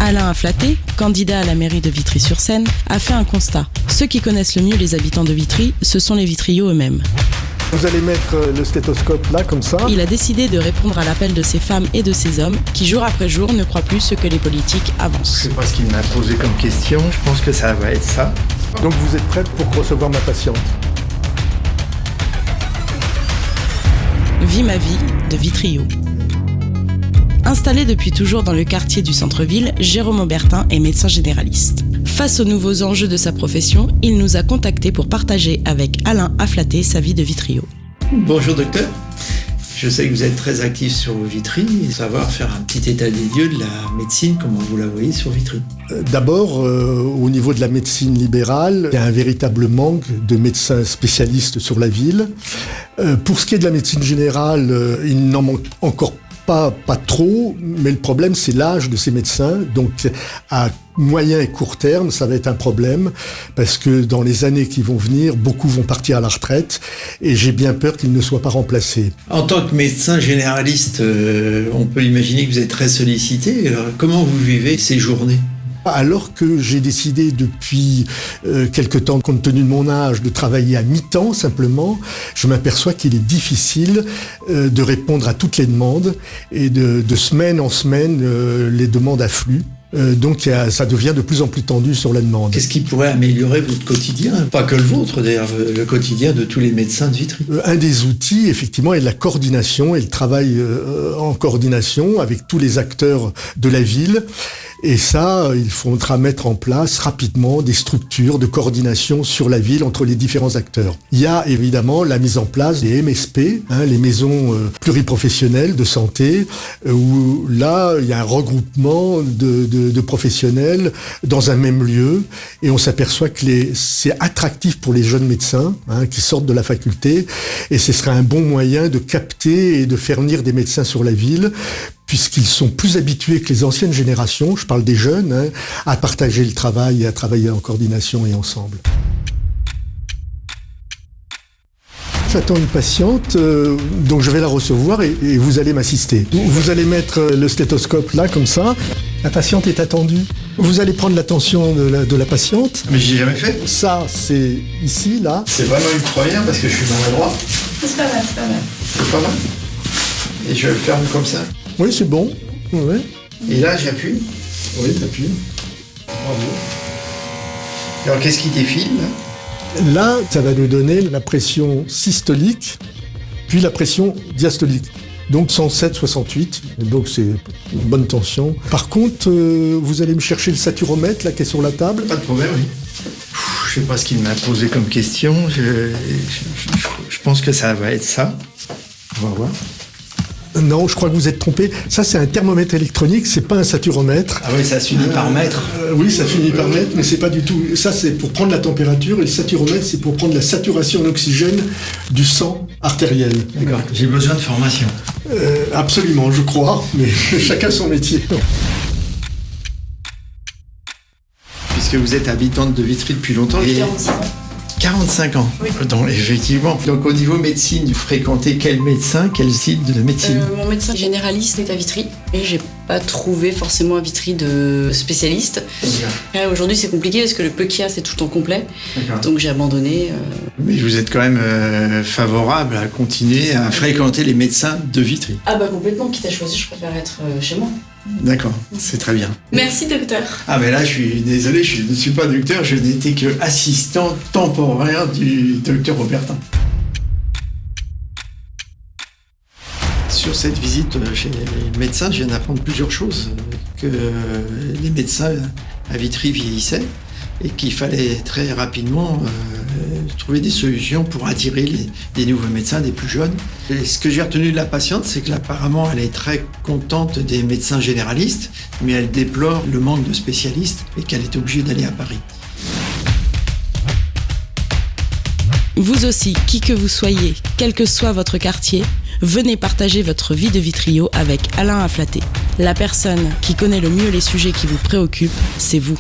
Alain Afflaté, candidat à la mairie de Vitry-sur-Seine, a fait un constat. Ceux qui connaissent le mieux les habitants de Vitry, ce sont les Vitriots eux-mêmes. Vous allez mettre le stéthoscope là, comme ça. Il a décidé de répondre à l'appel de ces femmes et de ces hommes qui, jour après jour, ne croient plus ce que les politiques avancent. Je sais pas ce qu'il m'a posé comme question, je pense que ça va être ça. Donc vous êtes prête pour recevoir ma patiente? Vie ma vie de Vitriots. Installé depuis toujours dans le quartier du centre-ville, Jérôme Aubertin est médecin généraliste. Face aux nouveaux enjeux de sa profession, il nous a contactés pour partager avec Alain Afflaté sa vie de Vitriots. Bonjour docteur, je sais que vous êtes très actif sur Vitry et savoir faire un petit état des lieux de la médecine, comment vous la voyez sur Vitry. D'abord, au niveau de la médecine libérale, il y a un véritable manque de médecins spécialistes sur la ville. Pour ce qui est de la médecine générale, il n'en manque encore pas trop, mais le problème c'est l'âge de ces médecins. Donc à moyen et court terme, ça va être un problème parce que dans les années qui vont venir, beaucoup vont partir à la retraite et j'ai bien peur qu'ils ne soient pas remplacés. En tant que médecin généraliste, on peut imaginer que vous êtes très sollicité. Alors, comment vous vivez ces journées ? Alors que j'ai décidé depuis quelque temps, compte tenu de mon âge, de travailler à mi-temps simplement, je m'aperçois qu'il est difficile de répondre à toutes les demandes et de semaine en semaine, les demandes affluent. Donc ça devient de plus en plus tendu sur la demande. Qu'est-ce qui pourrait améliorer votre quotidien ? Pas que le vôtre d'ailleurs, le quotidien de tous les médecins de Vitry. Un des outils effectivement est la coordination et le travail en coordination avec tous les acteurs de la ville. Et ça, il faudra mettre en place rapidement des structures de coordination sur la ville entre les différents acteurs. Il y a évidemment la mise en place des MSP, les maisons pluriprofessionnelles de santé, où là, il y a un regroupement de professionnels dans un même lieu. Et on s'aperçoit que c'est attractif pour les jeunes médecins qui sortent de la faculté. Et ce serait un bon moyen de capter et de faire venir des médecins sur la ville, puisqu'ils sont plus habitués que les anciennes générations, je parle des jeunes, à partager le travail et à travailler en coordination et ensemble. J'attends une patiente, donc je vais la recevoir et vous allez m'assister. Vous allez mettre le stéthoscope là, comme ça. La patiente est attendue. Vous allez prendre l'attention de la patiente. Mais j'ai jamais fait. Ça, c'est ici, là. C'est vraiment une première parce que je suis dans la droite. C'est pas mal, c'est pas mal. C'est pas mal. Et je le ferme comme ça. Oui, c'est bon. Ouais. Et là, j'appuie. Oui, t'appuies. Bravo. Alors, qu'est-ce qui défile là ? Là, ça va nous donner la pression systolique, puis la pression diastolique. Donc 107,68, donc c'est une bonne tension. Par contre, vous allez me chercher le saturomètre là qui est sur la table. Pas de problème, oui. Je sais pas ce qu'il m'a posé comme question. Je pense que ça va être ça. On va voir. Non, je crois que vous êtes trompé. Ça, c'est un thermomètre électronique, c'est pas un saturomètre. Ah oui, ça finit par mètre. Oui, ça finit par mètre, mais c'est pas du tout. Ça, c'est pour prendre la température, et le saturomètre, c'est pour prendre la saturation en oxygène du sang artériel. D'accord. J'ai besoin de formation. Absolument, je crois, mais chacun son métier. Puisque vous êtes habitante de Vitry depuis longtemps. 45 ans. 45 ans. Oui. Donc, effectivement. Donc, au niveau médecine, vous fréquentez quel médecin, quel site de médecine ? Mon médecin généraliste est à Vitry et j'ai pas trouvé forcément à Vitry de spécialiste. Aujourd'hui, c'est compliqué parce que le peu qu'il y a, c'est tout le temps complet. D'accord. Donc j'ai abandonné. Mais vous êtes quand même favorable à continuer à fréquenter les médecins de Vitry. Ah bah complètement, quitte à choisir, je préfère être chez moi. D'accord, c'est très bien. Merci docteur. Ah mais là, je suis désolé, je ne suis pas docteur, je n'étais que assistant temporaire du docteur Aubertin. Sur cette visite chez les médecins, je viens d'apprendre plusieurs choses. Que les médecins à Vitry vieillissaient et qu'il fallait très rapidement trouver des solutions pour attirer des nouveaux médecins, des plus jeunes. Et ce que j'ai retenu de la patiente, c'est qu'apparemment elle est très contente des médecins généralistes, mais elle déplore le manque de spécialistes et qu'elle est obligée d'aller à Paris. Vous aussi, qui que vous soyez, quel que soit votre quartier, venez partager votre vie de Vitriots avec Alain Afflaté. La personne qui connaît le mieux les sujets qui vous préoccupent, c'est vous.